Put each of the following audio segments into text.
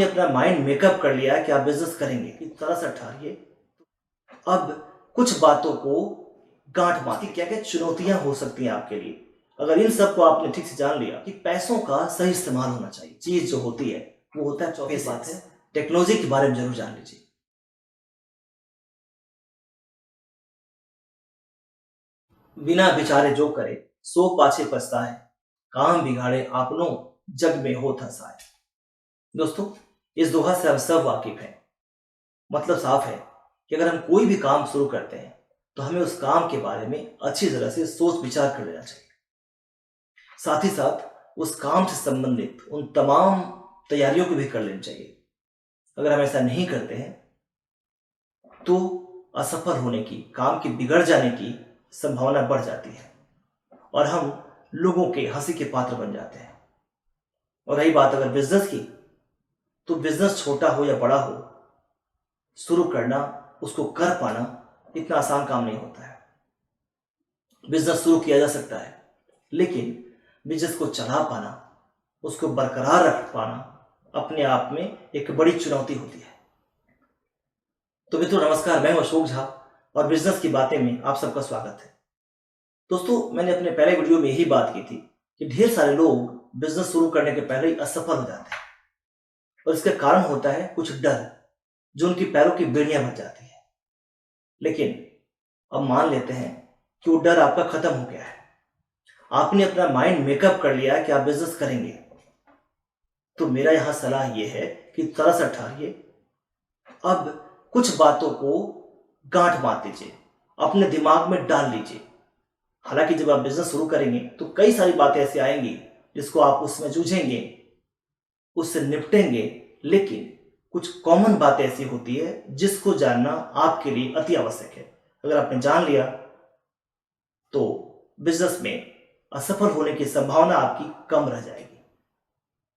अपना mind makeup कर लिया है कि आप बिजनेस करेंगे, इस तरह से ठहरिए। अब कुछ बातों को गांठ मारती, क्या क्या चुनौतियां हो सकती हैं आपके लिए। अगर इन सब को आपने ठीक से जान लिया कि पैसों का सही इस्तेमाल होना चाहिए, चीज जो होती है वो होता है। चौथी बात है, टेक्नोलॉजी के बारे में जरूर जान लीजिए। बिना विचारे जो करे सो पाछे पछताए, काम बिगाड़े आपनो जग में हो धसाए। दोस्तों, इस दोहा से हम सब वाकिफ हैं। मतलब साफ है कि अगर हम कोई भी काम शुरू करते हैं तो हमें उस काम के बारे में अच्छी तरह से सोच विचार कर लेना चाहिए। साथ ही साथ उस काम से संबंधित उन तमाम तैयारियों को भी कर लेनी चाहिए। अगर हम ऐसा नहीं करते हैं तो असफल होने की, काम के बिगड़ जाने की संभावना बढ़ जाती है और हम लोगों के हंसी के पात्र बन जाते हैं। और रही बात अगर बिजनेस की, तो बिजनेस छोटा हो या बड़ा हो, शुरू करना, उसको कर पाना इतना आसान काम नहीं होता है। बिजनेस शुरू किया जा सकता है, लेकिन बिजनेस को चला पाना, उसको बरकरार रख पाना अपने आप में एक बड़ी चुनौती होती है। तो मित्रों नमस्कार, मैं अशोक झा और बिजनेस की बातें में आप सबका स्वागत है। दोस्तों, मैंने अपने पहले वीडियो में यही बात की थी कि ढेर सारे लोग बिजनेस शुरू करने के पहले ही असफल हो जाते हैं और इसका कारण होता है कुछ डर, जो उनकी पैरों की बेड़ियां बन जाती है। लेकिन अब मान लेते हैं कि वो डर आपका खत्म हो गया है, आपने अपना माइंड मेकअप कर लिया है कि आप बिजनेस करेंगे। तो मेरा यहां सलाह यह है कि थोड़ा सा ठहरिए। अब कुछ बातों को गांठ मार दीजिए, अपने दिमाग में डाल लीजिए। हालांकि जब आप बिजनेस शुरू करेंगे तो कई सारी बातें ऐसी आएंगी जिसको आप उसमें जूझेंगे, उससे निपटेंगे, लेकिन कुछ कॉमन बातें ऐसी होती है जिसको जानना आपके लिए अति आवश्यक है। अगर आपने जान लिया तो बिजनेस में असफल होने की संभावना आपकी कम रह जाएगी।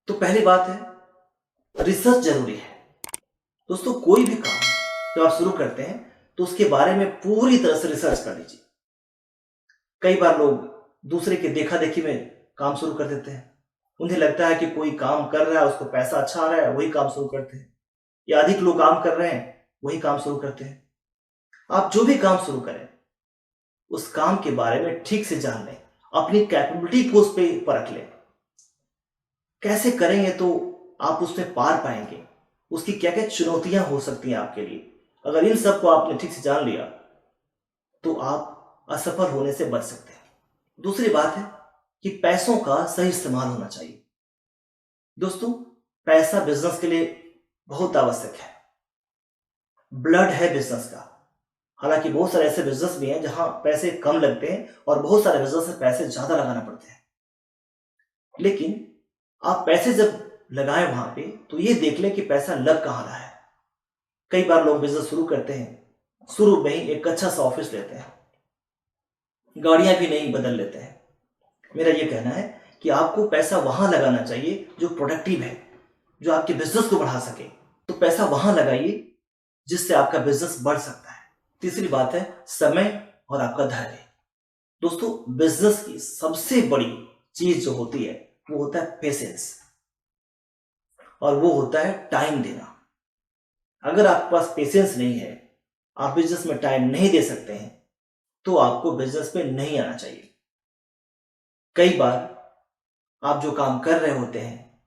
तो पहली बात है, रिसर्च जरूरी है। दोस्तों, कोई भी काम जब आप शुरू करते हैं तो उसके बारे में पूरी तरह से रिसर्च कर लीजिए। कई बार लोग दूसरे के देखा देखी में काम शुरू कर देते हैं। उन्हें लगता है कि कोई काम कर रहा है, उसको पैसा अच्छा आ रहा है, वही काम शुरू करते हैं, या अधिक लोग काम कर रहे हैं वही काम शुरू करते हैं। आप जो भी काम शुरू करें उस काम के बारे में ठीक से जान लें, अपनी कैपेबिलिटी को उस पर परख लें। कैसे करेंगे तो आप उसमें पार पाएंगे, उसकी क्या क्या चुनौतियां हो सकती हैं आपके लिए। अगर इन सब को आपने ठीक से जान लिया तो आप असफल होने से बच सकते हैं। दूसरी बात है कि पैसों का सही इस्तेमाल होना चाहिए। दोस्तों, पैसा बिजनेस के लिए बहुत आवश्यक है, ब्लड है बिजनेस का। हालांकि बहुत सारे ऐसे बिजनेस भी हैं जहां पैसे कम लगते हैं और बहुत सारे बिजनेस में पैसे ज्यादा लगाना पड़ते हैं। लेकिन आप पैसे जब लगाएं वहां पे तो ये देख लें कि पैसा लग कहां रहा है। कई बार लोग बिजनेस शुरू करते हैं, शुरू में ही एक अच्छा सा ऑफिस लेते हैं, गाड़ियां भी नहीं बदल लेते हैं। मेरा ये कहना है कि आपको पैसा वहां लगाना चाहिए जो प्रोडक्टिव है, जो आपके बिजनेस को बढ़ा सके। तो पैसा वहां लगाइए जिससे आपका बिजनेस बढ़ सकता है। तीसरी बात है समय और आपका धैर्य। दोस्तों, बिजनेस की सबसे बड़ी चीज जो होती है वो होता है पेशेंस, और वो होता है टाइम देना। अगर आपके पास पेशेंस नहीं है, आप बिजनेस में टाइम नहीं दे सकते हैं, तो आपको बिजनेस में नहीं आना चाहिए। कई बार आप जो काम कर रहे होते हैं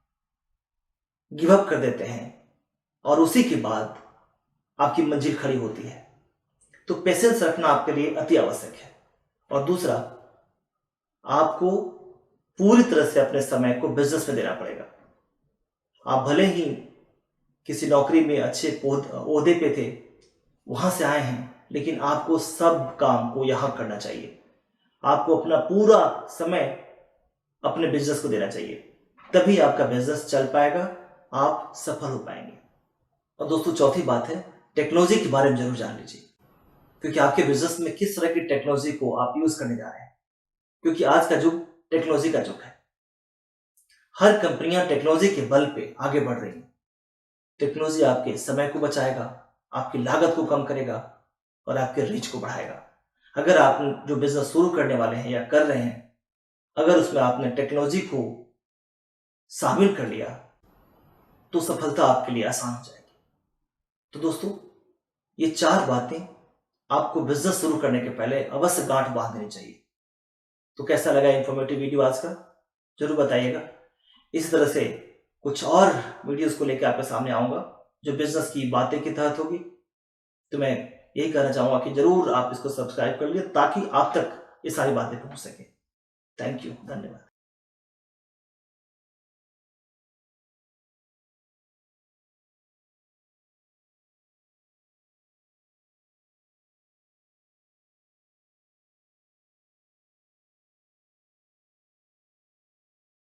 गिव अप कर देते हैं और उसी के बाद आपकी मंजिल खड़ी होती है। तो पेशेंस रखना आपके लिए अति आवश्यक है। और दूसरा, आपको पूरी तरह से अपने समय को बिजनेस में देना पड़ेगा। आप भले ही किसी नौकरी में अच्छे ओहदे पे थे, वहां से आए हैं, लेकिन आपको सब काम को यहां करना चाहिए। आपको अपना पूरा समय अपने बिजनेस को देना चाहिए, तभी आपका बिजनेस चल पाएगा, आप सफल हो पाएंगे। और दोस्तों, चौथी बात है, टेक्नोलॉजी के बारे में जरूर जान लीजिए, क्योंकि आपके बिजनेस में किस तरह की टेक्नोलॉजी को आप यूज करने जा रहे हैं। क्योंकि आज का युग टेक्नोलॉजी का युग है। हर कंपनियां टेक्नोलॉजी के बल पे आगे बढ़ रही हैं। टेक्नोलॉजी आपके समय को बचाएगा, आपकी लागत को कम करेगा और आपके रीच को बढ़ाएगा। अगर आप जो बिजनेस शुरू करने वाले हैं या कर रहे हैं, अगर उसमें आपने टेक्नोलॉजी को शामिल कर लिया तो सफलता आपके लिए आसान हो जाएगी। तो दोस्तों, ये 4 बातें आपको बिजनेस शुरू करने के पहले अवश्य गांठ बांध देनी चाहिए। तो कैसा लगा इंफॉर्मेटिव वीडियो आज का, जरूर बताइएगा। इसी तरह से कुछ और वीडियोस को लेकर आपके सामने आऊंगा जो बिजनेस की बातें के तहत होगी। तो मैं यही कहना चाहूंगा कि जरूर आप इसको सब्सक्राइब कर लीजिए ताकि आप तक ये सारी बातें पहुंच सके। थैंक यू, धन्यवाद।